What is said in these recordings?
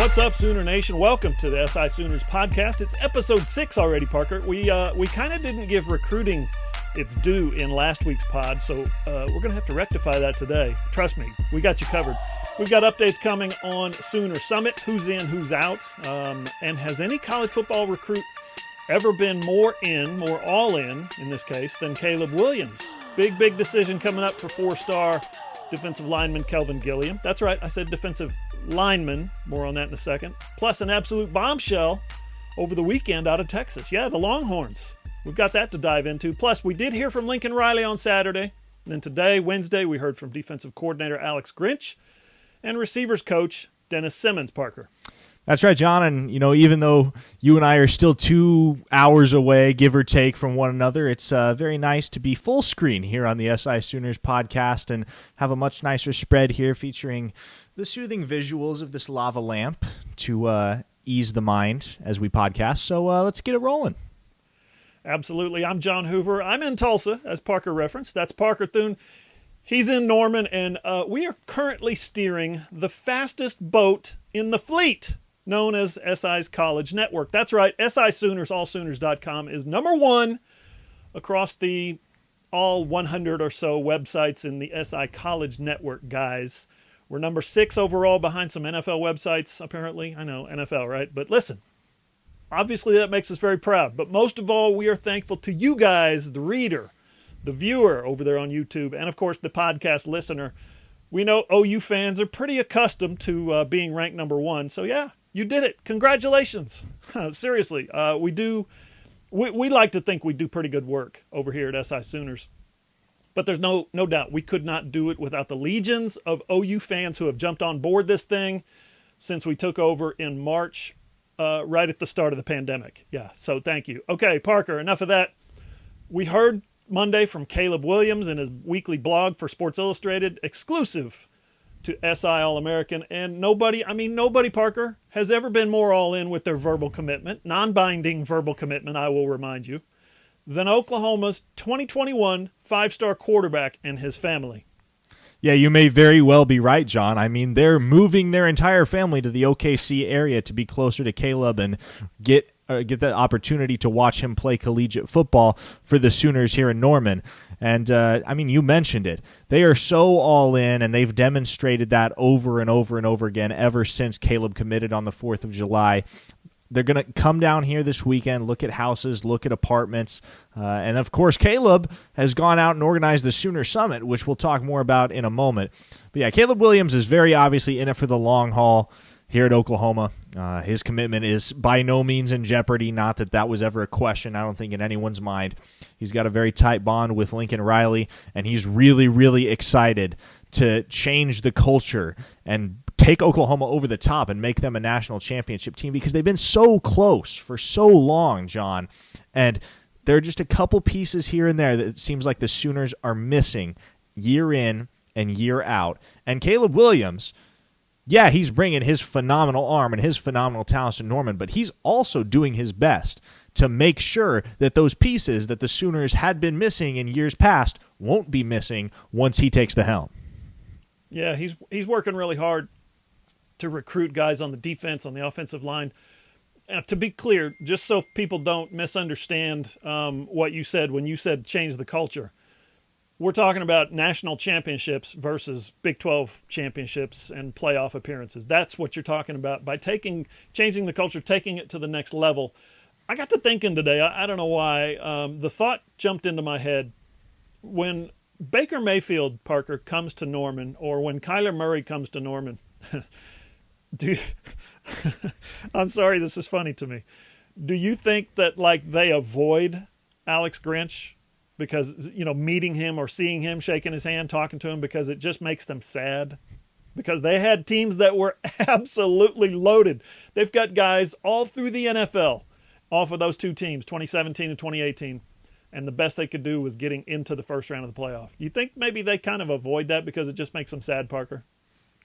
What's up, Sooner Nation? Welcome to the SI Sooners podcast. It's episode 6 already, Parker. We kind of didn't give recruiting its due in last week's pod, so we're going to have to rectify that today. Trust me, we got you covered. We've got updates coming on Sooner Summit, who's in, who's out, and has any college football recruit ever been more all in this case, than Caleb Williams? Big decision coming up for 4-star defensive lineman Kelvin Gilliam. That's right, I said defensive lineman. More on that in a second. Plus an absolute bombshell over the weekend out of Texas. Yeah, the Longhorns. We've got that to dive into. Plus, we did hear from Lincoln Riley on Saturday. And then today, Wednesday, we heard from defensive coordinator Alex Grinch and receivers coach Dennis Simmons, Parker. That's right, John. And, even though you and I are still 2 hours away, give or take, from one another, it's very nice to be full screen here on the SI Sooners podcast and have a much nicer spread here featuring the soothing visuals of this lava lamp to ease the mind as we podcast. So let's get it rolling. Absolutely. I'm John Hoover. I'm in Tulsa, as Parker referenced. That's Parker Thune. He's in Norman, and we are currently steering the fastest boat in the fleet, known as SI's College Network. That's right, SI Sooners, allsooners.com, is number one across the all 100 or so websites in the SI College Network, guys. We're number 6 overall behind some NFL websites, apparently. I know, NFL, right? But listen, obviously that makes us very proud. But most of all, we are thankful to you guys, the reader, the viewer over there on YouTube, and of course the podcast listener. We know OU fans are pretty accustomed to being ranked number 1. So yeah, you did it. Congratulations. Seriously, we like to think we do pretty good work over here at SI Sooners. But there's no doubt we could not do it without the legions of OU fans who have jumped on board this thing since we took over in March, right at the start of the pandemic. Yeah, so thank you. Okay, Parker, enough of that. We heard Monday from Caleb Williams in his weekly blog for Sports Illustrated, exclusive to SI All-American. And nobody, Parker, has ever been more all in with their verbal commitment, non-binding verbal commitment, I will remind you, than Oklahoma's 2021 5-star quarterback and his family. Yeah, you may very well be right, John. I mean, they're moving their entire family to the OKC area to be closer to Caleb and get the opportunity to watch him play collegiate football for the Sooners here in Norman. And, you mentioned it. They are so all in, and they've demonstrated that over and over and over again ever since Caleb committed on the 4th of July. They're going to come down here this weekend, look at houses, look at apartments. And, of course, Caleb has gone out and organized the Sooner Summit, which we'll talk more about in a moment. But, yeah, Caleb Williams is very obviously in it for the long haul here at Oklahoma. His commitment is by no means in jeopardy. Not that was ever a question, I don't think, in anyone's mind. He's got a very tight bond with Lincoln Riley, and he's really, really excited to change the culture and take Oklahoma over the top and make them a national championship team because they've been so close for so long, John. And there are just a couple pieces here and there that it seems like the Sooners are missing year in and year out. And Caleb Williams, yeah, he's bringing his phenomenal arm and his phenomenal talents to Norman, but he's also doing his best to make sure that those pieces that the Sooners had been missing in years past won't be missing once he takes the helm. Yeah, he's working really hard to recruit guys on the defense, on the offensive line. To be clear, just so people don't misunderstand what you said when you said change the culture, we're talking about national championships versus Big 12 championships and playoff appearances. That's what you're talking about by changing the culture, taking it to the next level. I got to thinking today, I don't know why, the thought jumped into my head when Baker Mayfield, Parker, comes to Norman, or when Kyler Murray comes to Norman. I'm sorry, this is funny to me. Do you think that they avoid Alex Grinch because, meeting him or seeing him, shaking his hand, talking to him, because it just makes them sad? Because they had teams that were absolutely loaded. They've got guys all through the NFL off of those two teams, 2017 and 2018. And the best they could do was getting into the first round of the playoff. You think maybe they kind of avoid that because it just makes them sad, Parker?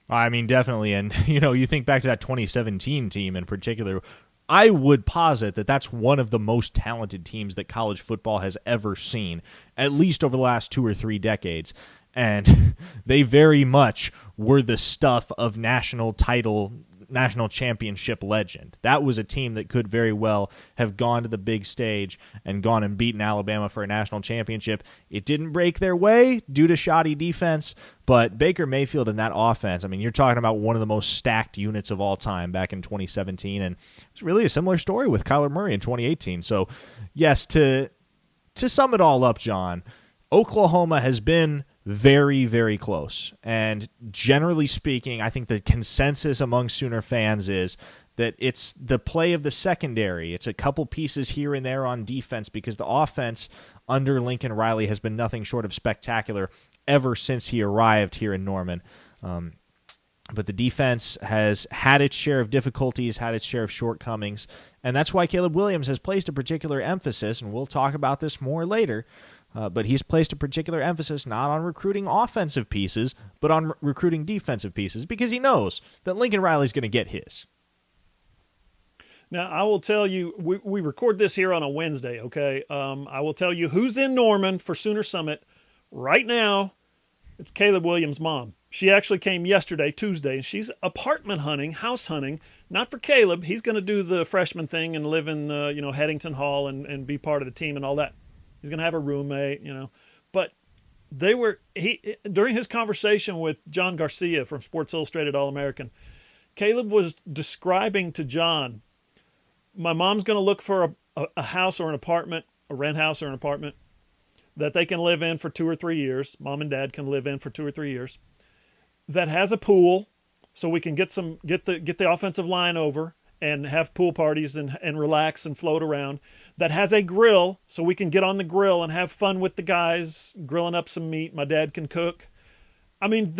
I mean, definitely. And, you think back to that 2017 team in particular, I would posit that that's one of the most talented teams that college football has ever seen, at least over the last 2 or 3 decades. And they very much were the stuff of national title national championship legend. That was a team that could very well have gone to the big stage and gone and beaten Alabama for a national championship. It didn't break their way due to shoddy defense, but Baker Mayfield and that offense, I mean, you're talking about one of the most stacked units of all time back in 2017, and it's really a similar story with Kyler Murray in 2018. So, yes, to sum it all up, John, Oklahoma has been very, very close. And generally speaking, I think the consensus among Sooner fans is that it's the play of the secondary. It's a couple pieces here and there on defense because the offense under Lincoln Riley has been nothing short of spectacular ever since he arrived here in Norman. But the defense has had its share of difficulties, had its share of shortcomings, and that's why Caleb Williams has placed a particular emphasis, and we'll talk about this more later, but he's placed a particular emphasis not on recruiting offensive pieces, but on recruiting defensive pieces, because he knows that Lincoln Riley's going to get his. Now, I will tell you, we record this here on a Wednesday, okay? I will tell you who's in Norman for Sooner Summit right now. It's Caleb Williams' mom. She actually came yesterday, Tuesday, and she's apartment hunting, house hunting, not for Caleb. He's going to do the freshman thing and live in, Headington Hall and be part of the team and all that. He's going to have a roommate, But during his conversation with John Garcia from Sports Illustrated All-American, Caleb was describing to John, my mom's going to look for a house or an apartment, a rent house or an apartment that they can live in for 2 or 3 years. Mom and dad can live in for 2 or 3 years. That has a pool, so we can get the offensive line over and have pool parties and relax and float around. That has a grill, so we can get on the grill and have fun with the guys, grilling up some meat. My dad can cook. I mean,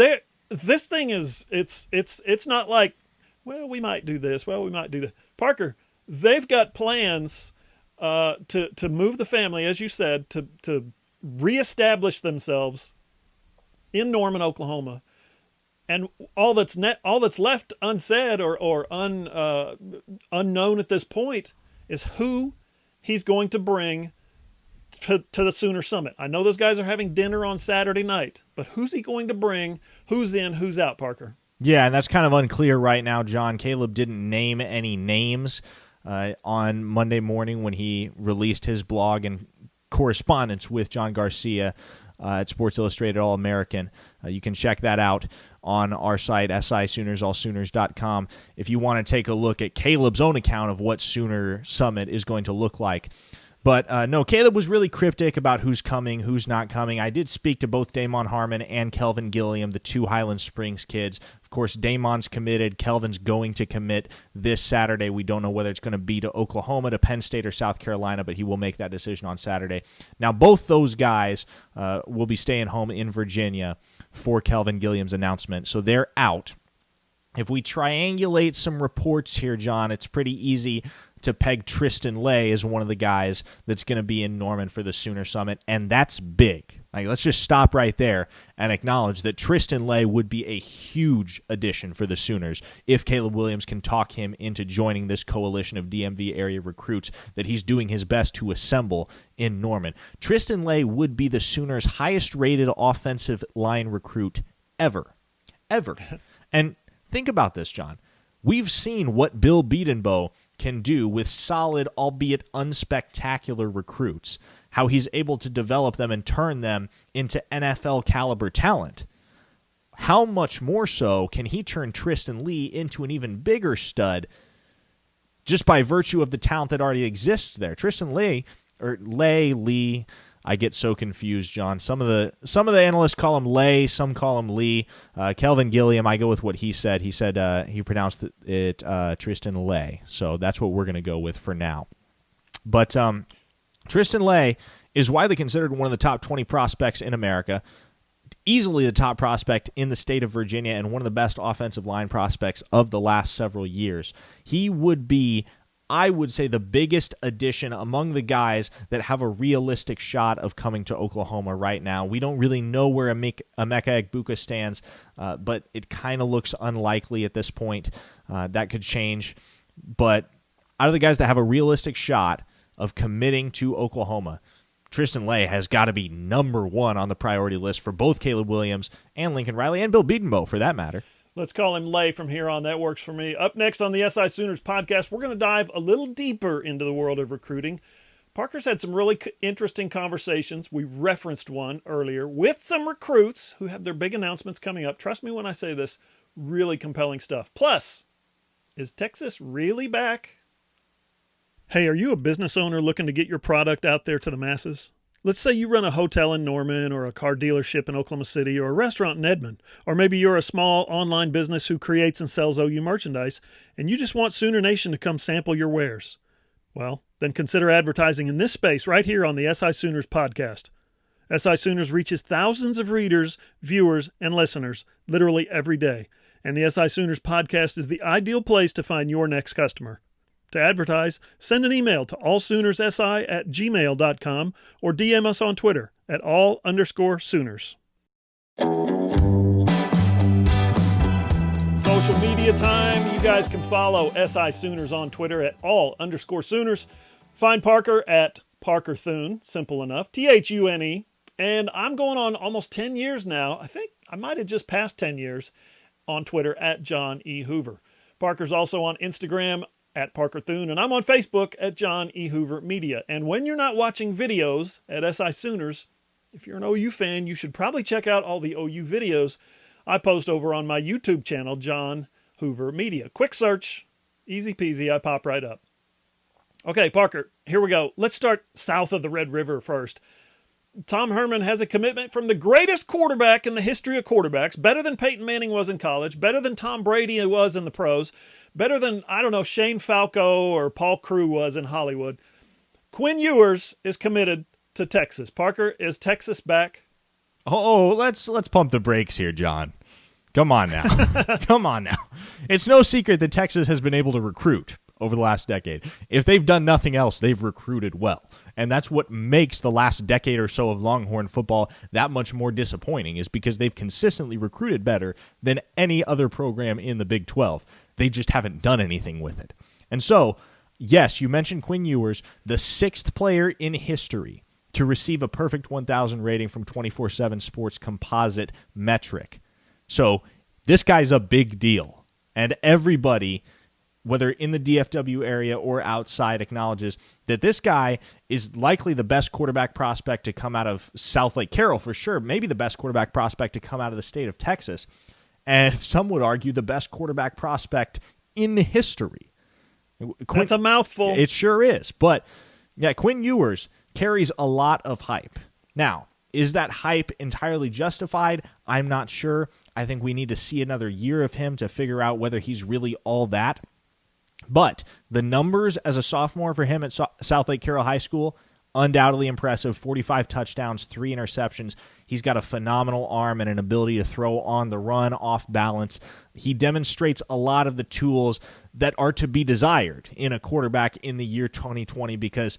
this thing is it's not like, well, we might do this. Well, we might do that. Parker, they've got plans to move the family, as you said, to reestablish themselves in Norman, Oklahoma. And all that's left unsaid or unknown at this point is who he's going to bring to the Sooner Summit. I know those guys are having dinner on Saturday night, but who's he going to bring? Who's in, who's out, Parker? Yeah, and that's kind of unclear right now, John. Caleb didn't name any names on Monday morning when he released his blog and correspondence with John Garcia at Sports Illustrated All-American. You can check that out on our site, SISoonersAllSooners.com, if you want to take a look at Caleb's own account of what Sooner Summit is going to look like. But no, Caleb was really cryptic about who's coming, who's not coming. I did speak to both Damon Harmon and Kelvin Gilliam, the two Highland Springs kids. Of course, Damon's committed. Kelvin's going to commit this Saturday. We don't know whether it's going to be to Oklahoma, to Penn State, or South Carolina, but he will make that decision on Saturday. Now, both those guys will be staying home in Virginia for Kelvin Gilliam's announcement, so they're out. If we triangulate some reports here, John, it's pretty easy to peg Tristan Lay as one of the guys that's going to be in Norman for the Sooner Summit, and that's big. Like, let's just stop right there and acknowledge that Tristan Lay would be a huge addition for the Sooners if Caleb Williams can talk him into joining this coalition of DMV area recruits that he's doing his best to assemble in Norman. Tristan Lay would be the Sooners' highest-rated offensive line recruit ever. And think about this, John. We've seen what Bill Bedenbaugh can do with solid, albeit unspectacular recruits, how he's able to develop them and turn them into NFL-caliber talent. How much more so can he turn Tristan Lee into an even bigger stud just by virtue of the talent that already exists there? Tristan Lee, I get so confused, John. Some of the analysts call him Lay, some call him Lee. Kelvin Gilliam, I go with what he said. He said he pronounced it Tristan Lay, so that's what we're going to go with for now. But Tristan Lay is widely considered one of the top 20 prospects in America, easily the top prospect in the state of Virginia, and one of the best offensive line prospects of the last several years. He would be, I would say, the biggest addition among the guys that have a realistic shot of coming to Oklahoma right now. We don't really know where Emeka Egbuka stands, but it kind of looks unlikely at this point. That could change. But out of the guys that have a realistic shot of committing to Oklahoma, Tristan Lay has got to be number one on the priority list for both Caleb Williams and Lincoln Riley, and Bill Bedenbaugh, for that matter. Let's call him Lay from here on. That works for me. Up next on the SI Sooners podcast, we're going to dive a little deeper into the world of recruiting. Parker's had some really interesting conversations. We referenced one earlier with some recruits who have their big announcements coming up. Trust me when I say this, really compelling stuff. Plus, is Texas really back? Hey, are you a business owner looking to get your product out there to the masses? Let's say you run a hotel in Norman or a car dealership in Oklahoma City or a restaurant in Edmond. Or maybe you're a small online business who creates and sells OU merchandise and you just want Sooner Nation to come sample your wares. Well, then consider advertising in this space right here on the SI Sooners podcast. SI Sooners reaches thousands of readers, viewers, and listeners literally every day. And the SI Sooners podcast is the ideal place to find your next customer. To advertise, send an email to allsoonersi@gmail.com or DM us on Twitter at all_Sooners. Social media time. You guys can follow SI Sooners on Twitter at all_Sooners. Find Parker at Parker Thune, simple enough, Thune. And I'm going on almost 10 years now. I think I might have just passed 10 years on Twitter at John E. Hoover. Parker's also on Instagram at Parker Thune, and I'm on Facebook at John E. Hoover Media. And when you're not watching videos at SI Sooners, if you're an OU fan, you should probably check out all the OU videos I post over on my YouTube channel, John Hoover Media. Quick search, easy peasy, I pop right up. Okay, Parker, here we go. Let's start south of the Red River first. Tom Herman has a commitment from the greatest quarterback in the history of quarterbacks, better than Peyton Manning was in college, better than Tom Brady was in the pros, better than, Shane Falco or Paul Crewe was in Hollywood. Quinn Ewers is committed to Texas. Parker, is Texas back? Oh, let's pump the brakes here, John. Come on now. Come on now. It's no secret that Texas has been able to recruit over the last decade. If they've done nothing else, they've recruited well. And that's what makes the last decade or so of Longhorn football that much more disappointing, is because they've consistently recruited better than any other program in the Big 12. They just haven't done anything with it. And so, yes, you mentioned Quinn Ewers, the sixth player in history to receive a perfect 1,000 rating from 24/7 Sports composite metric. So this guy's a big deal. And everybody, whether in the DFW area or outside, acknowledges that this guy is likely the best quarterback prospect to come out of South Lake Carroll for sure, maybe the best quarterback prospect to come out of the state of Texas, and some would argue the best quarterback prospect in history. That's a mouthful. It sure is. But yeah, Quinn Ewers carries a lot of hype. Now, is that hype entirely justified? I'm not sure. I think we need to see another year of him to figure out whether he's really all that. But the numbers as a sophomore for him at South Lake Carroll High School, undoubtedly impressive. 45 touchdowns, 3 interceptions. He's got a phenomenal arm and an ability to throw on the run, off balance. He demonstrates a lot of the tools that are to be desired in a quarterback in the year 2020 because,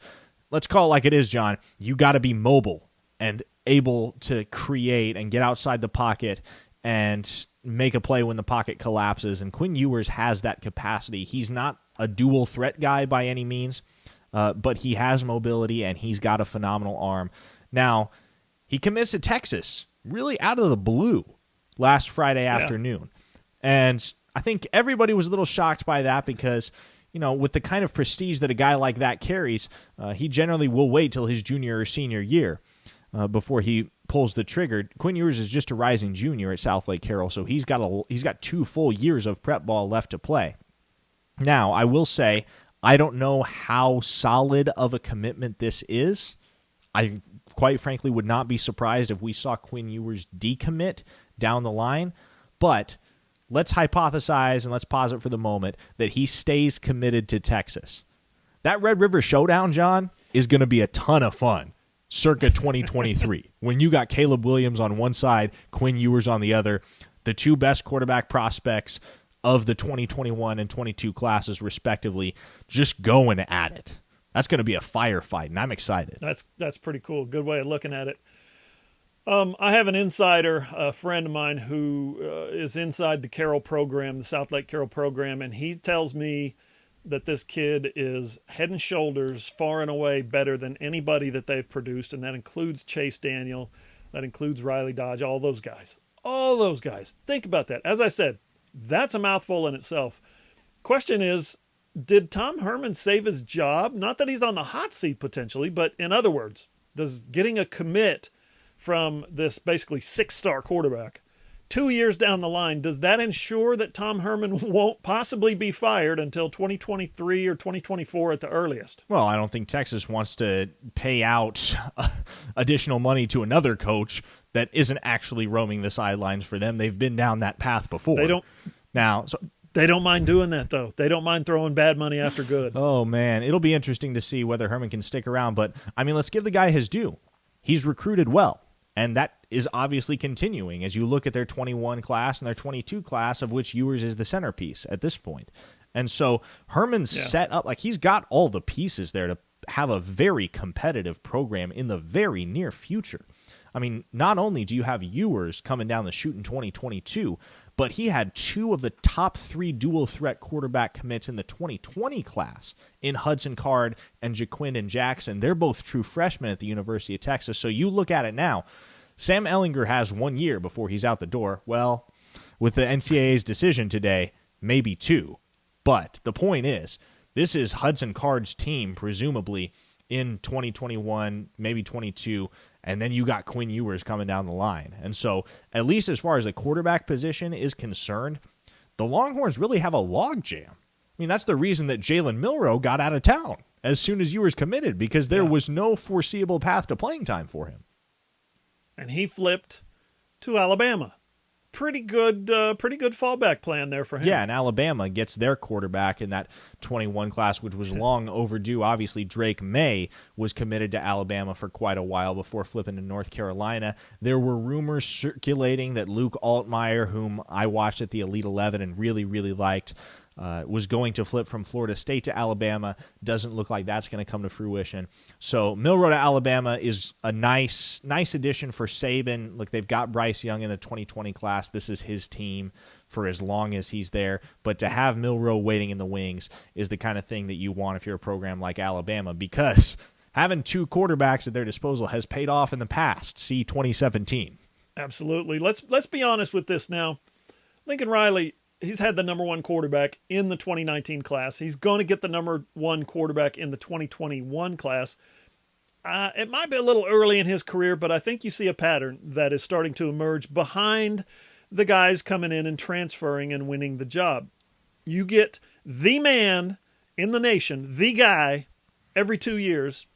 let's call it like it is, John, you got to be mobile and able to create and get outside the pocket and make a play when the pocket collapses. And Quinn Ewers has that capacity. He's not a dual threat guy by any means, but he has mobility and he's got a phenomenal arm. Now, he commits to Texas really out of the blue last Friday afternoon. And I think everybody was a little shocked by that because, with the kind of prestige that a guy like that carries, he generally will wait till his junior or senior year before he pulls the trigger. Quinn Ewers is just a rising junior at South Lake Carroll, so he's got 2 full years of prep ball left to play. Now, I will say, I don't know how solid of a commitment this is. I quite frankly would not be surprised if we saw Quinn Ewers decommit down the line, but let's hypothesize and let's posit for the moment that he stays committed to Texas. That Red River Showdown, John, is going to be a ton of fun circa 2023 when you got Caleb Williams on one side, Quinn Ewers on the other, the 2 best quarterback prospects of the 2021 and 22 classes respectively, just going at it. That's going to be a firefight, and I'm excited. That's pretty cool. Good way of looking at it. I have an insider, a friend of mine who is inside the Carroll program, the South Lake Carroll program, and he tells me that this kid is head and shoulders far and away better than anybody that they've produced, and that includes Chase Daniel, that includes Riley Dodge, all those guys. All those guys. Think about that. As I said, That's a mouthful in itself. Question is, did Tom Herman save his job? Not that he's on the hot seat potentially, but in other words, does getting a commit from this basically 6-star quarterback 2 years down the line, does that ensure that Tom Herman won't possibly be fired until 2023 or 2024 at the earliest? Well, I don't think Texas wants to pay out additional money to another coach that isn't actually roaming the sidelines for them. They've been down that path before. They don't mind doing that, though. They don't mind throwing bad money after good. Oh, man. It'll be interesting to see whether Herman can stick around. But, I mean, let's give the guy his due. He's recruited well. And that is obviously continuing as you look at their 21 class and their 22 class, of which Ewers is the centerpiece at this point. And so Herman's set up, like he's got all the pieces there to have a very competitive program in the very near future. I mean, not only do you have Ewers coming down the chute in 2022, but he had 2 of the top 3 dual-threat quarterback commits in the 2020 class in Hudson Card and Jaquindon Jackson. They're both true freshmen at the University of Texas. So you look at it now, Sam Ehlinger has 1 year before he's out the door. Well, with the NCAA's decision today, maybe 2. But the point is, this is Hudson Card's team, presumably, in 2021, maybe 22, and then you got Quinn Ewers coming down the line. And so, at least as far as the quarterback position is concerned, the Longhorns really have a logjam. I mean, that's the reason that Jalen Milroe got out of town as soon as Ewers committed, because there was no foreseeable path to playing time for him. And he flipped to Alabama. Pretty good fallback plan there for him. Yeah, and Alabama gets their quarterback in that 21 class, which was long overdue. Obviously, Drake May was committed to Alabama for quite a while before flipping to North Carolina. There were rumors circulating that Luke Altmaier, whom I watched at the Elite 11 and really, really liked, was going to flip from Florida State to Alabama. Doesn't look like that's going to come to fruition. So Milroe to Alabama is a nice addition for Saban. Look, they've got Bryce Young in the 2020 class. This is his team for as long as he's there. But to have Milroe waiting in the wings is the kind of thing that you want if you're a program like Alabama, because having 2 quarterbacks at their disposal has paid off in the past. See 2017. Absolutely. Let's be honest with this now. Lincoln Riley, he's had the number 1 quarterback in the 2019 class. He's going to get the number 1 quarterback in the 2021 class. It might be a little early in his career, but I think you see a pattern that is starting to emerge behind the guys coming in and transferring and winning the job. You get the man in the nation, the guy, every 2 years.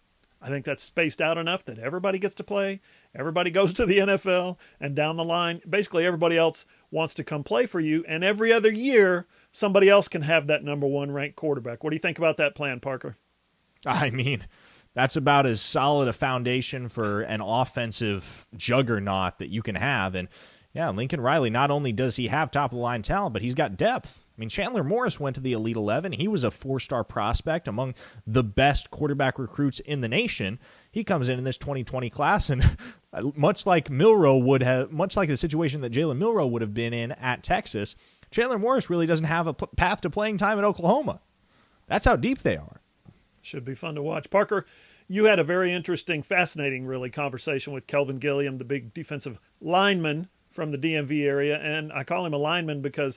I think that's spaced out enough that everybody gets to play. Everybody goes to the NFL, and down the line, basically everybody else wants to come play for you. And every other year, somebody else can have that number 1 ranked quarterback. What do you think about that plan, Parker? I mean, that's about as solid a foundation for an offensive juggernaut that you can have. And yeah, Lincoln Riley, not only does he have top-of-the-line talent, but he's got depth. I mean, Chandler Morris went to the Elite 11. He was a 4-star prospect among the best quarterback recruits in the nation. He comes in this 2020 class, and much like the situation that Jalen Milroe would have been in at Texas, Chandler Morris really doesn't have a path to playing time at Oklahoma. That's how deep they are. Should be fun to watch. Parker, you had a very interesting, fascinating, really, conversation with Kelvin Gilliam, the big defensive lineman from the DMV area, and I call him a lineman because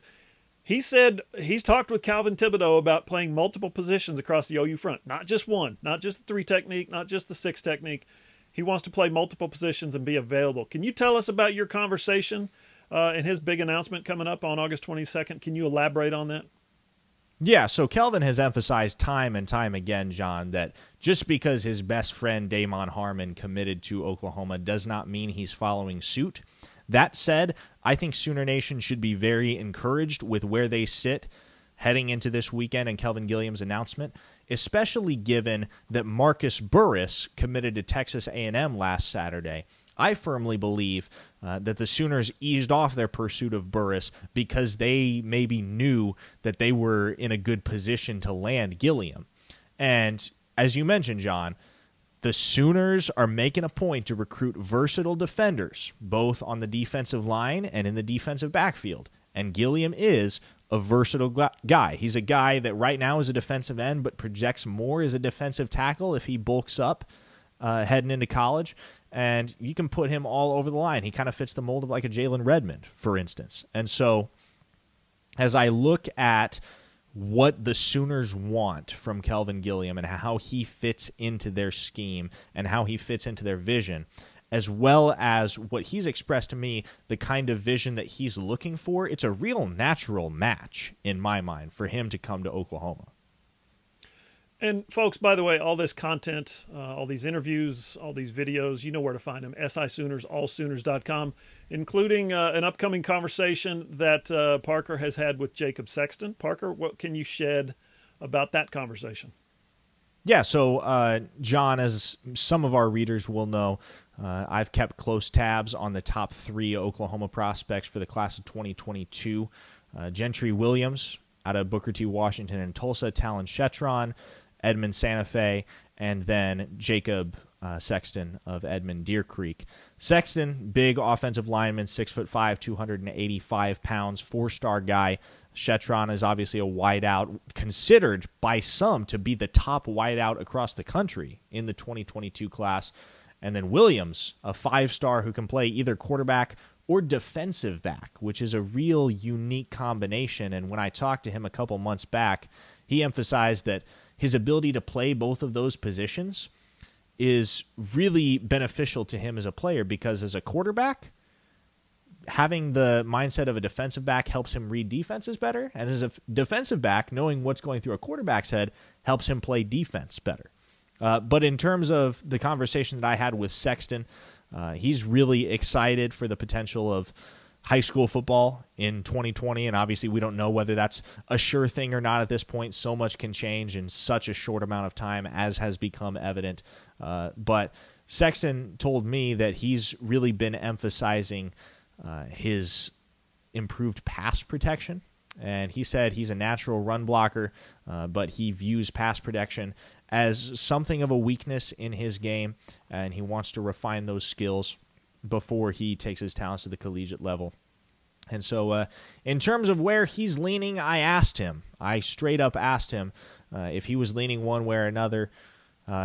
he said he's talked with Calvin Thibodeau about playing multiple positions across the OU front. Not just one, not just the 3 technique, not just the 6 technique. He wants to play multiple positions and be available. Can you tell us about your conversation and his big announcement coming up on August 22nd? Can you elaborate on that? Yeah, so Kelvin has emphasized time and time again, John, that just because his best friend Damon Harmon committed to Oklahoma does not mean he's following suit. That said, I think Sooner Nation should be very encouraged with where they sit heading into this weekend and Kelvin Gilliam's announcement, especially given that Marcus Burris committed to Texas A&M last Saturday. I firmly believe that the Sooners eased off their pursuit of Burris because they maybe knew that they were in a good position to land Gilliam. And as you mentioned, John, the Sooners are making a point to recruit versatile defenders, both on the defensive line and in the defensive backfield. And Gilliam is a versatile guy. He's a guy that right now is a defensive end, but projects more as a defensive tackle if he bulks up heading into college. And you can put him all over the line. He kind of fits the mold of like a Jalen Redmond, for instance. And so as I look at what the Sooners want from Kelvin Gilliam and how he fits into their scheme and how he fits into their vision, as well as what he's expressed to me, the kind of vision that he's looking for, it's a real natural match in my mind for him to come to Oklahoma. And folks, by the way, all this content, all these interviews, all these videos, you know where to find them. SI Sooners, allsooners.com, including an upcoming conversation that Parker has had with Jacob Sexton. Parker, what can you shed about that conversation? Yeah, so John, as some of our readers will know, I've kept close tabs on the top 3 Oklahoma prospects for the class of 2022. Gentry Williams out of Booker T. Washington and Tulsa, Talon Shetron, Edmond Santa Fe, and then Jacob Sexton of Edmond Deer Creek. Sexton, big offensive lineman, 6'5", 285 pounds, 4-star guy. Shetron is obviously a wideout, considered by some to be the top wideout across the country in the 2022 class. And then Williams, a 5-star who can play either quarterback or defensive back, which is a real unique combination. And when I talked to him a couple months back, he emphasized that his ability to play both of those positions is really beneficial to him as a player, because as a quarterback, having the mindset of a defensive back helps him read defenses better, and as a defensive back, knowing what's going through a quarterback's head helps him play defense better. But in terms of the conversation that I had with Sexton, he's really excited for the potential of high school football in 2020, and obviously we don't know whether that's a sure thing or not at this point. So much can change in such a short amount of time, as has become evident. But Sexton told me that he's really been emphasizing his improved pass protection, and he said he's a natural run blocker, but he views pass protection as something of a weakness in his game, and he wants to refine those skills before he takes his talents to the collegiate level. And so in terms of where he's leaning, I straight up asked him if he was leaning one way or another.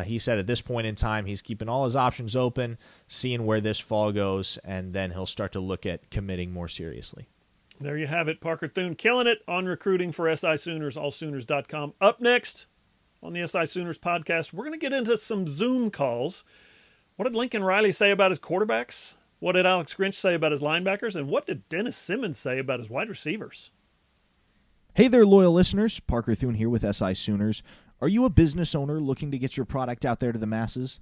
He said at this point in time, he's keeping all his options open, seeing where this fall goes, and then he'll start to look at committing more seriously. There you have it. Parker Thune killing it on recruiting for SI Sooners, allsooners.com. Up next on the SI Sooners podcast, we're going to get into some Zoom calls. What did Lincoln Riley say about his quarterbacks? What did Alex Grinch say about his linebackers? And what did Dennis Simmons say about his wide receivers? Hey there, loyal listeners. Parker Thune here with SI Sooners. Are you a business owner looking to get your product out there to the masses?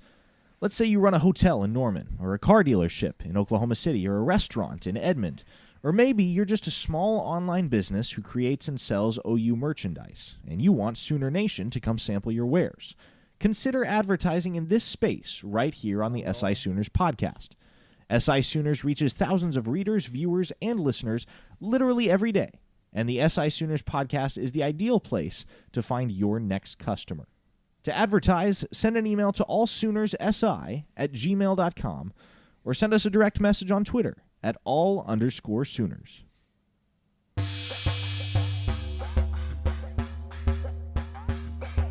Let's say you run a hotel in Norman, or a car dealership in Oklahoma City, or a restaurant in Edmond. Or maybe you're just a small online business who creates and sells OU merchandise, and you want Sooner Nation to come sample your wares. Consider advertising in this space right here on the SI Sooners podcast. SI Sooners reaches thousands of readers, viewers, and listeners literally every day, and the SI Sooners podcast is the ideal place to find your next customer. To advertise, send an email to allsoonersi@gmail.com or send us a direct message on Twitter at @all_Sooners.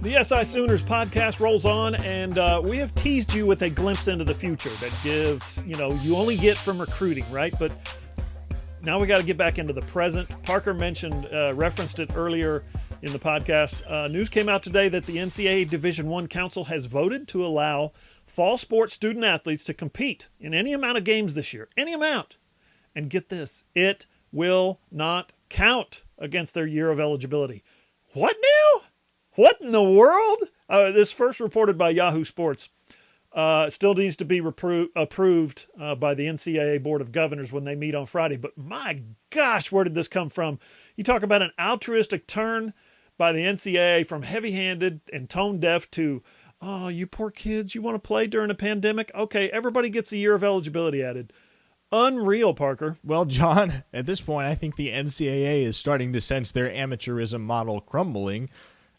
The SI Sooners podcast rolls on, and we have teased you with a glimpse into the future that gives, you only get from recruiting, right? But now we got to get back into the present. Parker referenced it earlier in the podcast. News came out today that the NCAA Division I Council has voted to allow fall sports student athletes to compete in any amount of games this year. Any amount. And get this, it will not count against their year of eligibility. What now? What in the world? This first reported by Yahoo Sports. Still needs to be approved by the NCAA Board of Governors when they meet on Friday. But my gosh, where did this come from? You talk about an altruistic turn by the NCAA from heavy-handed and tone-deaf to, oh, you poor kids, you want to play during a pandemic? Okay, everybody gets a year of eligibility added. Unreal, Parker. Well, John, at this point, I think the NCAA is starting to sense their amateurism model crumbling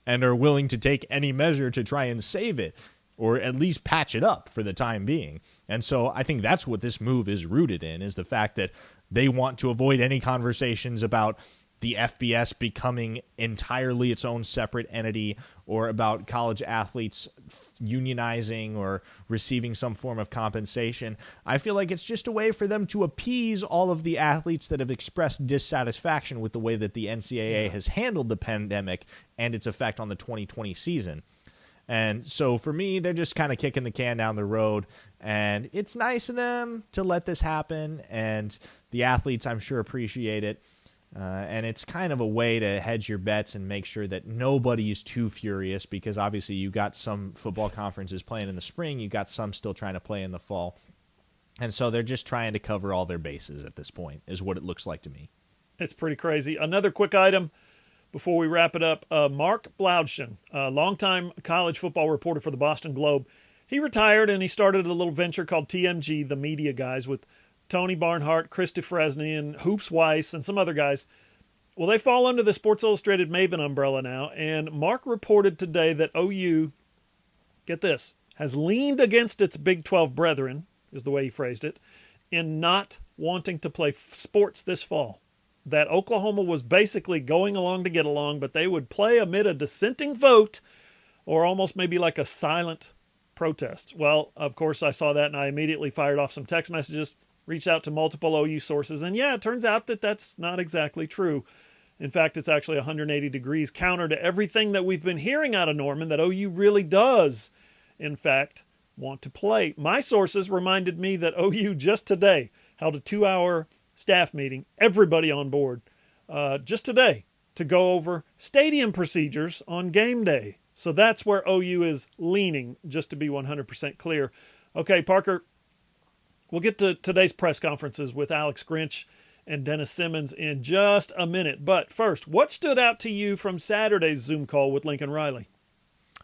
and are willing to take any measure to try and save it, or at least patch it up for the time being. And so I think that's what this move is rooted in, is the fact that they want to avoid any conversations about the FBS becoming entirely its own separate entity, or about college athletes unionizing or receiving some form of compensation. I feel like it's just a way for them to appease all of the athletes that have expressed dissatisfaction with the way that the NCAA has handled the pandemic and its effect on the 2020 season. And so for me, they're just kind of kicking the can down the road, and it's nice of them to let this happen, and the athletes, I'm sure, appreciate it. And it's kind of a way to hedge your bets and make sure that nobody is too furious, because obviously you got some football conferences playing in the spring, you got some still trying to play in the fall. And so they're just trying to cover all their bases at this point, is what it looks like to me. It's pretty crazy. Another quick item before we wrap it up. Mark Blaudschen, a longtime college football reporter for the Boston Globe, he retired and he started a little venture called TMG, the Media Guys, with Tony Barnhart, Chris DeFresny, and Hoops Weiss, and some other guys. Well, they fall under the Sports Illustrated Maven umbrella now, and Mark reported today that OU, get this, has leaned against its Big 12 brethren, is the way he phrased it, in not wanting to play sports this fall. That Oklahoma was basically going along to get along, but they would play amid a dissenting vote, or almost maybe like a silent protest. Well, of course, I saw that, and I immediately fired off some text messages, reached out to multiple OU sources, and yeah, it turns out that that's not exactly true. In fact, it's actually 180 degrees counter to everything that we've been hearing out of Norman, that OU really does, in fact, want to play. My sources reminded me that OU just today held a 2-hour staff meeting, everybody on board, just today, to go over stadium procedures on game day. So that's where OU is leaning, just to be 100% clear. Okay, Parker, we'll get to today's press conferences with Alex Grinch and Dennis Simmons in just a minute. But first, what stood out to you from Saturday's Zoom call with Lincoln Riley?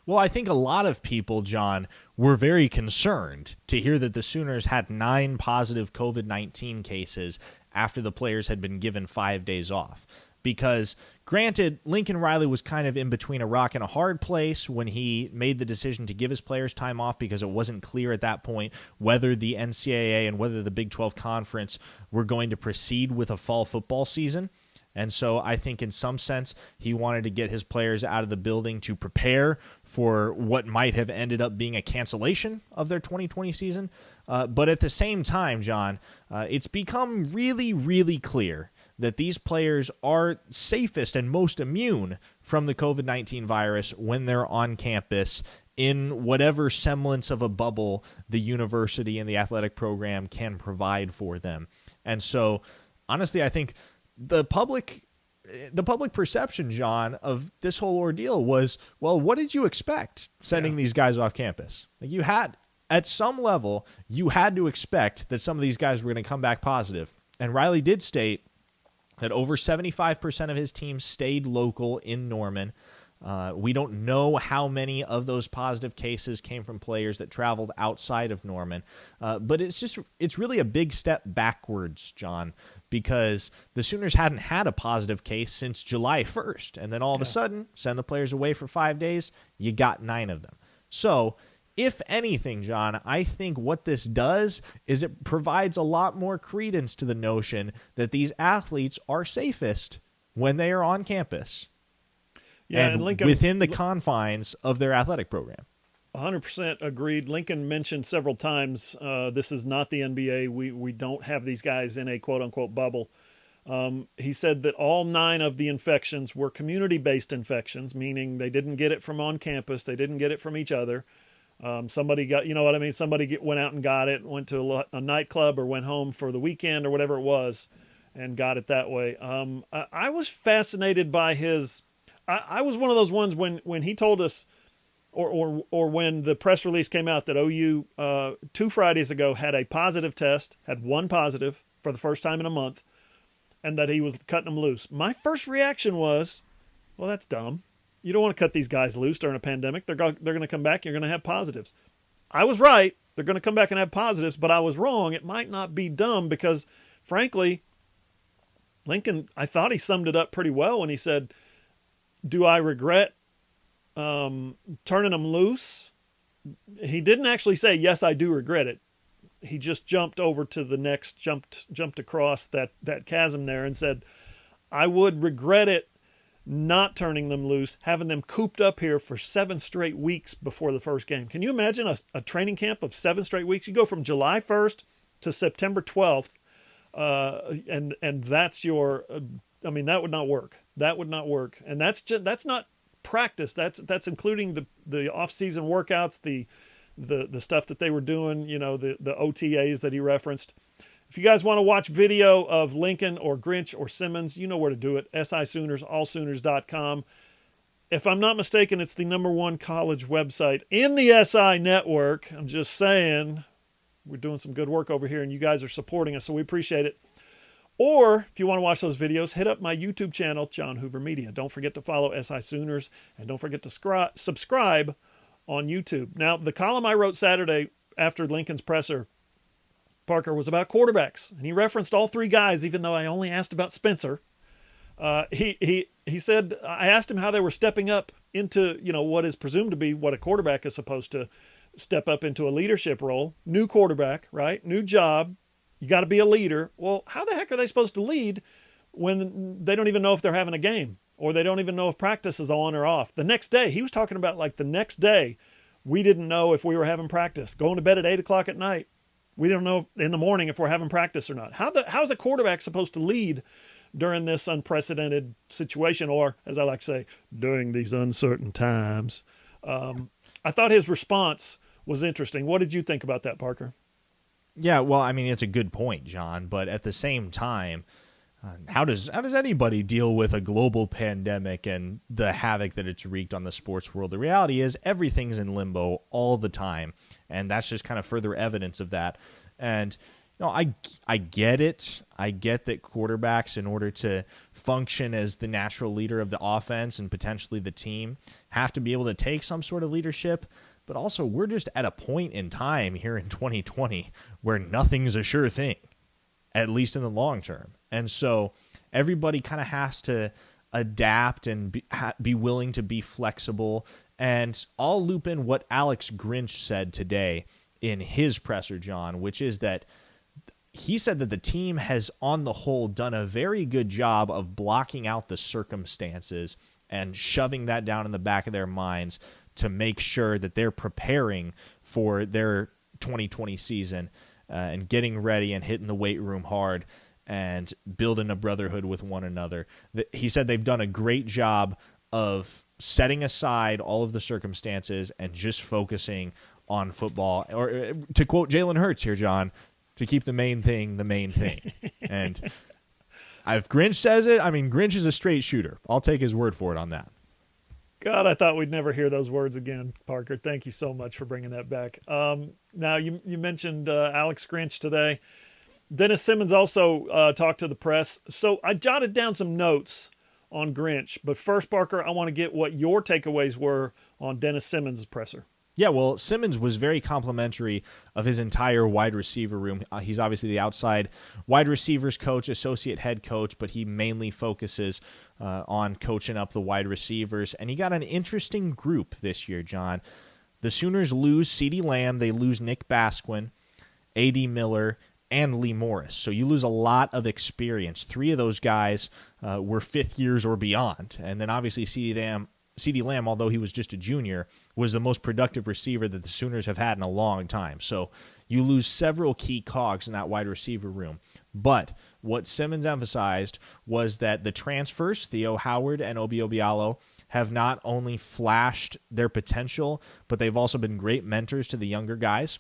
Well, I think a lot of people, John, were very concerned to hear that the Sooners had 9 positive COVID-19 cases after the players had been given 5 days off. Because, granted, Lincoln Riley was kind of in between a rock and a hard place when he made the decision to give his players time off, because it wasn't clear at that point whether the NCAA and whether the Big 12 Conference were going to proceed with a fall football season. And so I think in some sense he wanted to get his players out of the building to prepare for what might have ended up being a cancellation of their 2020 season. But at the same time, John, it's become really, really clear that these players are safest and most immune from the COVID-19 virus when they're on campus in whatever semblance of a bubble the university and the athletic program can provide for them. And so, honestly, I think the public perception, John, of this whole ordeal was, well, what did you expect sending these guys off campus? Like, you had, at some level, you had to expect that some of these guys were going to come back positive. And Riley did state that over 75% of his team stayed local in Norman. We don't know how many of those positive cases came from players that traveled outside of Norman. But it's really a big step backwards, John, because the Sooners hadn't had a positive case since July 1st. And then all of a sudden, send the players away for 5 days, you got 9 of them. So, if anything, John, I think what this does is it provides a lot more credence to the notion that these athletes are safest when they are on campus. Yeah, and Lincoln, within the confines of their athletic program. 100% agreed. Lincoln mentioned several times, this is not the NBA. We don't have these guys in a quote-unquote bubble. He said that all 9 of the infections were community-based infections, meaning they didn't get it from on campus. They didn't get it from each other. Somebody got, you know what I mean? Somebody went out and got it, went to a nightclub or went home for the weekend or whatever it was and got it that way. I was fascinated by his... I was one of those ones when he told us, or when the press release came out that OU 2 Fridays ago had a positive test, had 1 positive for the first time in a month, and that he was cutting them loose. My first reaction was, well, that's dumb. You don't want to cut these guys loose during a pandemic. They're going to come back. You're going to have positives. I was right. They're going to come back and have positives, but I was wrong. It might not be dumb because, frankly, Lincoln, I thought he summed it up pretty well when he said, do I regret turning them loose? He didn't actually say, yes, I do regret it. He just jumped over to the next, jumped across that chasm there and said, I would regret it not turning them loose, having them cooped up here for 7 straight weeks before the first game. Can you imagine a training camp of 7 straight weeks? You go from July 1st to September 12th, and that's your. I mean, that would not work. That would not work, and that's not practice. That's including the off-season workouts, the stuff that they were doing. You know, the OTAs that he referenced. If you guys want to watch video of Lincoln or Grinch or Simmons, you know where to do it. SI Sooners, allsooners.com. If I'm not mistaken, it's the #1 college website in the SI network. I'm just saying, we're doing some good work over here, and you guys are supporting us, so we appreciate it. Or if you want to watch those videos, hit up my YouTube channel, John Hoover Media. Don't forget to follow SI Sooners, and don't forget to subscribe on YouTube. Now, the column I wrote Saturday after Lincoln's presser, Parker, was about quarterbacks, and he referenced all 3 guys, even though I only asked about Spencer. He said, I asked him how they were stepping up into, what is presumed to be what a quarterback is supposed to step up into a leadership role. New quarterback, right? New job. You got to be a leader. Well, how the heck are they supposed to lead when they don't even know if they're having a game, or they don't even know if practice is on or off? The next day, he was talking about like the next day, we didn't know if we were having practice. Going to bed at 8 o'clock at night. We don't know in the morning if we're having practice or not. How's a quarterback supposed to lead during this unprecedented situation, or, as I like to say, during these uncertain times? I thought his response was interesting. What did you think about that, Parker? Yeah, well, I mean, it's a good point, John, but at the same time, how does anybody deal with a global pandemic and the havoc that it's wreaked on the sports world? The reality is everything's in limbo all the time, and that's just kind of further evidence of that. And I get it. I get that quarterbacks, in order to function as the natural leader of the offense and potentially the team, have to be able to take some sort of leadership. But also, we're just at a point in time here in 2020 where nothing's a sure thing, at least in the long term. And so everybody kind of has to adapt and be willing to be flexible. And I'll loop in what Alex Grinch said today in his presser, John, which is that he said that the team has, on the whole, done a very good job of blocking out the circumstances and shoving that down in the back of their minds to make sure that they're preparing for their 2020 season and getting ready and hitting the weight room hard and building a brotherhood with one another. He said they've done a great job of setting aside all of the circumstances and just focusing on football. Or to quote Jalen Hurts here, John, to keep the main thing the main thing. And if Grinch says it, I mean, Grinch is a straight shooter. I'll take his word for it on that. God, I thought we'd never hear those words again, Parker. Thank you so much for bringing that back. Now, you mentioned Alex Grinch today. Dennis Simmons also talked to the press. So I jotted down some notes on Grinch. But first, Parker, I want to get what your takeaways were on Dennis Simmons' presser. Yeah, well, Simmons was very complimentary of his entire wide receiver room. He's obviously the outside wide receivers coach, associate head coach, but he mainly focuses on coaching up the wide receivers. And he got an interesting group this year, John. The Sooners lose CeeDee Lamb. They lose Nick Basquin, A.D. Miller, and Lee Morris. So you lose a lot of experience. 3 of those guys were 5th years or beyond. And then obviously CeeDee Lamb, although he was just a junior, was the most productive receiver that the Sooners have had in a long time. So you lose several key cogs in that wide receiver room. But what Simmons emphasized was that the transfers, Theo Howard and Obi Obialo, have not only flashed their potential, but they've also been great mentors to the younger guys.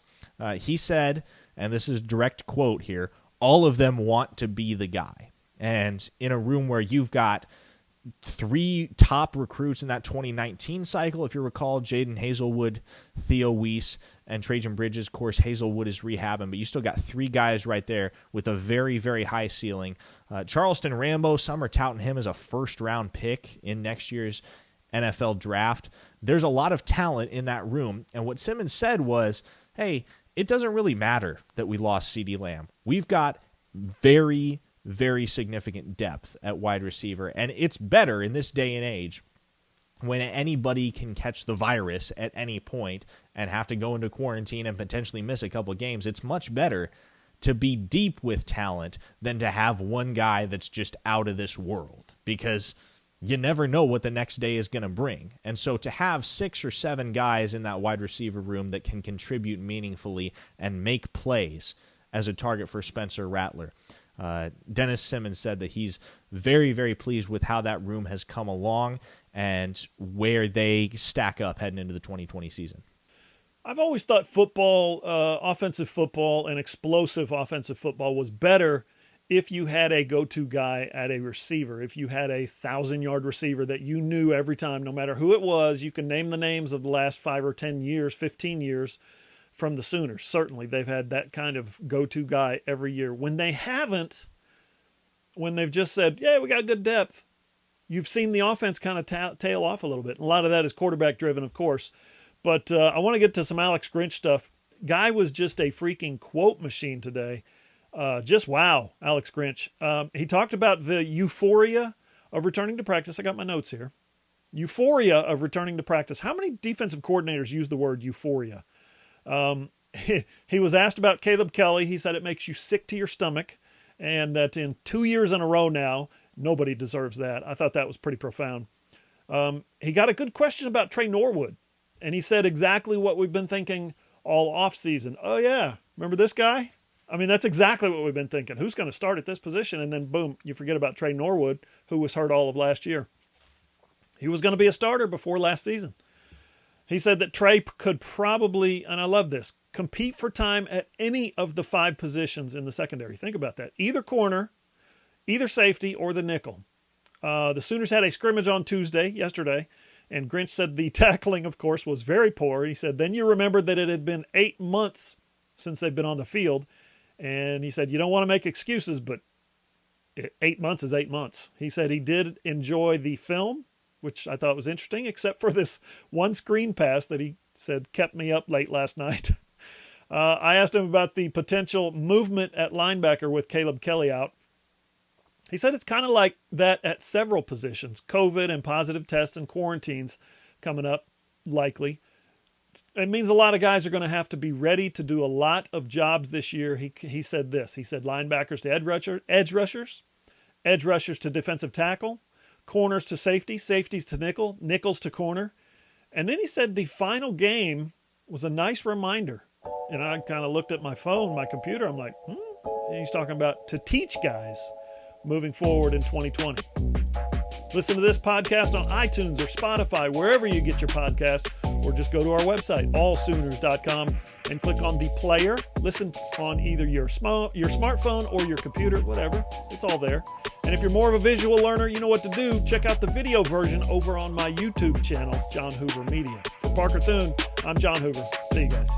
He said, and this is a direct quote here, all of them want to be the guy. And in a room where you've got 3 top recruits in that 2019 cycle, if you recall, Jaden Hazelwood, Theo Weiss, and Trajan Bridges. Of course, Hazelwood is rehabbing, but you still got 3 guys right there with a very, very high ceiling. Charleston Rambo, some are touting him as a first-round pick in next year's NFL draft. There's a lot of talent in that room, and what Simmons said was, hey, it doesn't really matter that we lost CeeDee Lamb. We've got very, very significant depth at wide receiver, and it's better in this day and age when anybody can catch the virus at any point and have to go into quarantine and potentially miss a couple of games. It's much better to be deep with talent than to have one guy that's just out of this world. because you never know what the next day is going to bring. And so to have 6 or 7 guys in that wide receiver room that can contribute meaningfully and make plays as a target for Spencer Rattler. Dennis Simmons said that he's very, very pleased with how that room has come along and where they stack up heading into the 2020 season. I've always thought football, offensive football and explosive offensive football was better if you had a go-to guy at a receiver. If you had a 1,000-yard receiver that you knew every time, no matter who it was, you can name the names of the last 5 or 10 years, 15 years from the Sooners. Certainly, they've had that kind of go-to guy every year. When they haven't, when they've just said, yeah, we got good depth, you've seen the offense kind of tail off a little bit. A lot of that is quarterback-driven, of course. But I want to get to some Alex Grinch stuff. Guy was just a freaking quote machine today. Just wow, Alex Grinch. He talked about the euphoria of returning to practice. I got my notes here. Euphoria of returning to practice. How many defensive coordinators use the word euphoria? He was asked about Caleb Kelly. He said it makes you sick to your stomach, and that in 2 years in a row now, nobody deserves that. I thought that was pretty profound. He got a good question about Trey Norwood, and he said exactly what we've been thinking all offseason. Oh, yeah, remember this guy? I mean, that's exactly what we've been thinking. Who's going to start at this position? And then, boom, you forget about Trey Norwood, who was hurt all of last year. He was going to be a starter before last season. He said that Trey could probably, and I love this, compete for time at any of the 5 positions in the secondary. Think about that. Either corner, either safety, or the nickel. The Sooners had a scrimmage on yesterday, and Grinch said the tackling, of course, was very poor. He said, then you remember that it had been 8 months since they've been on the field. And he said, you don't want to make excuses, but 8 months is 8 months. He said he did enjoy the film, which I thought was interesting, except for this one screen pass that he said kept me up late last night. I asked him about the potential movement at linebacker with Caleb Kelly out. He said it's kind of like that at several positions. COVID and positive tests and quarantines coming up, likely. It means a lot of guys are going to have to be ready to do a lot of jobs this year. He said this. He said linebackers to edge rushers to defensive tackle, corners to safety, safeties to nickel, nickels to corner. And then he said the final game was a nice reminder. And I kind of looked at my phone, my computer. I'm like, And he's talking about to teach guys moving forward in 2020. Listen to this podcast on iTunes or Spotify, wherever you get your podcasts, or just go to our website, allsooners.com, and click on the player. Listen on either your smartphone or your computer, whatever. It's all there. And if you're more of a visual learner, you know what to do. Check out the video version over on my YouTube channel, John Hoover Media. For Parker Thune, I'm John Hoover. See you guys.